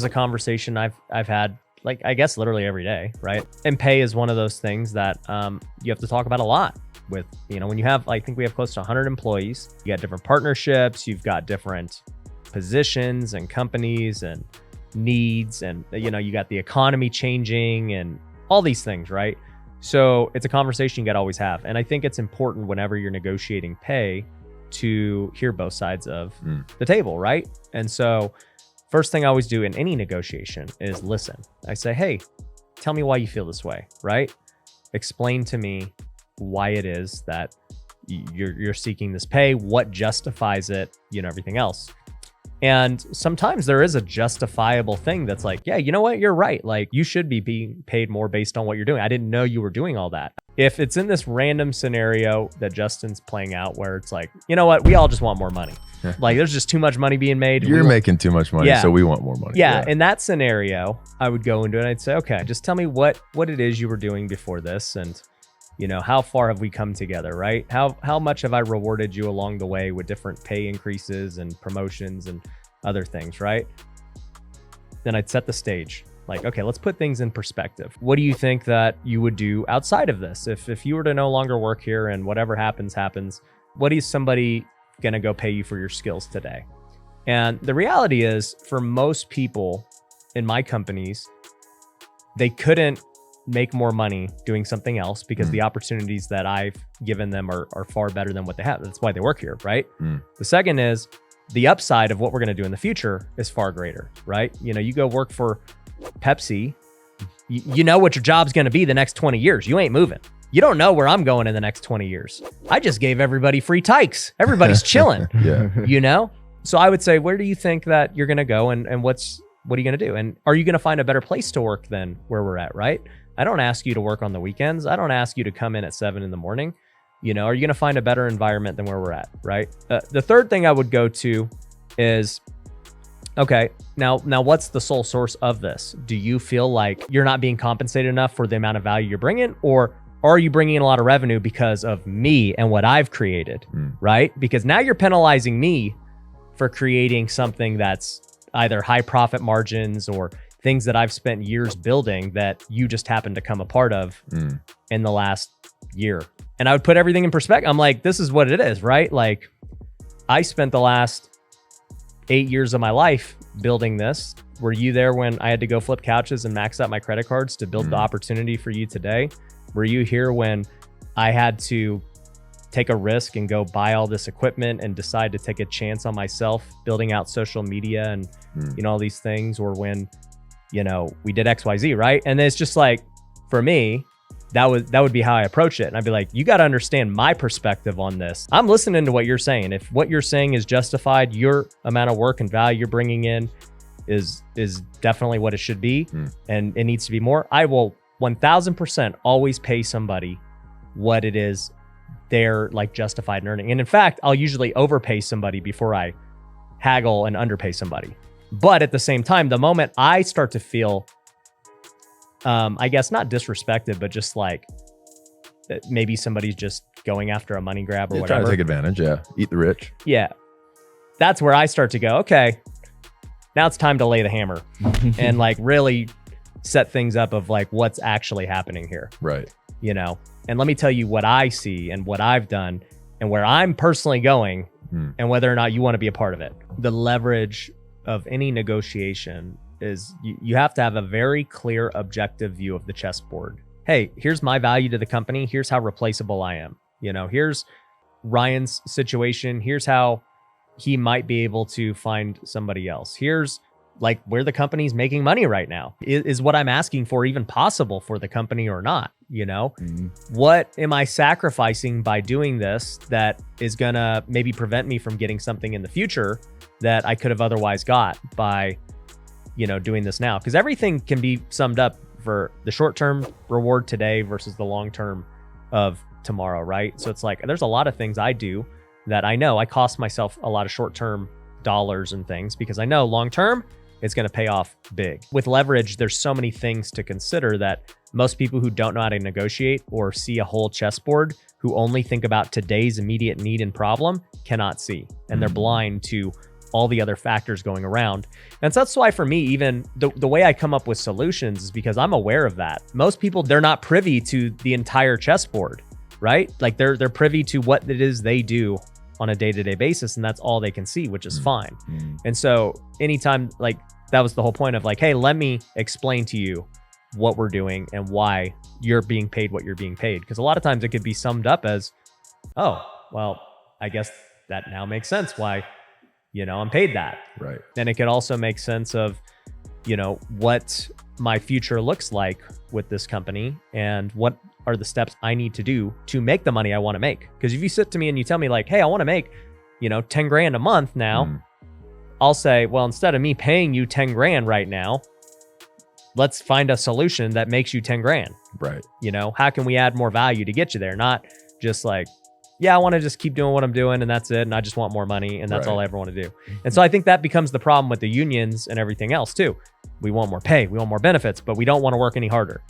is a conversation I've had, like, I guess literally every day, right? And pay is one of those things that you have to talk about a lot with, when you have, I think we have close to 100 employees, you got different partnerships, you've got different positions and companies and needs, and you got the economy changing and all these things, right? So it's a conversation you got to always have. And I think it's important whenever you're negotiating pay to hear both sides of the table, right? And so first thing I always do in any negotiation is listen. I say, hey, tell me why you feel this way, right? Explain to me why it is that you're seeking this pay, what justifies it, everything else. And sometimes there is a justifiable thing that's like, yeah, you know what? You're right. Like, you should be being paid more based on what you're doing. I didn't know you were doing all that. If it's in this random scenario that Justin's playing out where it's like, you know what? We all just want more money. Like, there's just too much money being made. You're making too much money, so we want more money. Yeah. In that scenario, I would go into it and I'd say, okay, just tell me what it is you were doing before this. And how far have we come together, right? How much have I rewarded you along the way with different pay increases and promotions and other things, right? Then I'd set the stage. Like, okay, let's put things in perspective. What do you think that you would do outside of this? If you were to no longer work here and whatever happens, what is somebody gonna go pay you for your skills today? And the reality is, for most people in my companies, they couldn't make more money doing something else because the opportunities that I've given them are far better than what they have. That's why they work here, right? The second is the upside of what we're going to do in the future is far greater, right? You go work for Pepsi, you know what your job's going to be the next 20 years. You ain't moving. You don't know where I'm going in the next 20 years. I just gave everybody free tykes. Everybody's chilling, So I would say, where do you think that you're going to go and what are you going to do? And are you going to find a better place to work than where we're at, right? I don't ask you to work on the weekends. I don't ask you to come in at 7 a.m. Are you going to find a better environment than where we're at, right? The third thing I would go to is, okay, now what's the sole source of this? Do you feel like you're not being compensated enough for the amount of value you're bringing? Or are you bringing in a lot of revenue because of me and what I've created, right? Because now you're penalizing me for creating something that's either high profit margins or things that I've spent years building that you just happen to come a part of in the last year. And I would put everything in perspective. I'm like, this is what it is, right? Like, I spent the last 8 years of my life building this. Were you there when I had to go flip couches and max out my credit cards to build the opportunity for you today? Were you here when I had to take a risk and go buy all this equipment and decide to take a chance on myself building out social media and all these things? Or when we did XYZ, right? And it's just like, for me, that would be how I approach it. And I'd be like, you got to understand my perspective on this. I'm listening to what you're saying. If what you're saying is justified, your amount of work and value you're bringing in is definitely what it should be, and it needs to be more, I will 1000% always pay somebody what it is they're like justified in earning. And in fact, I'll usually overpay somebody before I haggle and underpay somebody. But at the same time, the moment I start to feel, I guess not disrespected, but just like maybe somebody's just going after a money grab or whatever. Trying to take advantage, eat the rich. Yeah. That's where I start to go, okay, now it's time to lay the hammer and like really set things up of like what's actually happening here. Right. And let me tell you what I see and what I've done and where I'm personally going and whether or not you want to be a part of it. The leverage of any negotiation is you have to have a very clear, objective view of the chessboard. Hey, here's my value to the company. Here's how replaceable I am. Here's Ryan's situation. Here's how he might be able to find somebody else. Here's like where the company's making money right now. Is what I'm asking for even possible for the company or not? What am I sacrificing by doing this that is gonna maybe prevent me from getting something in the future that I could have otherwise got by, doing this now? Because everything can be summed up for the short-term reward today versus the long-term of tomorrow, right? So it's like, there's a lot of things I do that I know I cost myself a lot of short-term dollars and things because I know long-term it's going to pay off big. With leverage, there's so many things to consider that most people who don't know how to negotiate or see a whole chessboard, who only think about today's immediate need and problem, cannot see. And they're blind to all the other factors going around. And so that's why for me, even the way I come up with solutions is because I'm aware of that. Most people, they're not privy to the entire chessboard, right? Like they're privy to what it is they do on a day-to-day basis, and that's all they can see, which is fine. And so anytime, like, that was the whole point of like, hey, let me explain to you what we're doing and why you're being paid what you're being paid. Because a lot of times it could be summed up as, oh, well, I guess that now makes sense why, I'm paid that. Right. And it could also make sense of, what my future looks like with this company and what are the steps I need to do to make the money I want to make. Because if you sit to me and you tell me like, hey, I want to make, 10 grand a month now, I'll say, well, instead of me paying you 10 grand right now, let's find a solution that makes you 10 grand. Right. How can we add more value to get you there? Not just like, yeah, I want to just keep doing what I'm doing and that's it. And I just want more money and that's all I ever want to do. And so I think that becomes the problem with the unions and everything else too. We want more pay, we want more benefits, but we don't want to work any harder.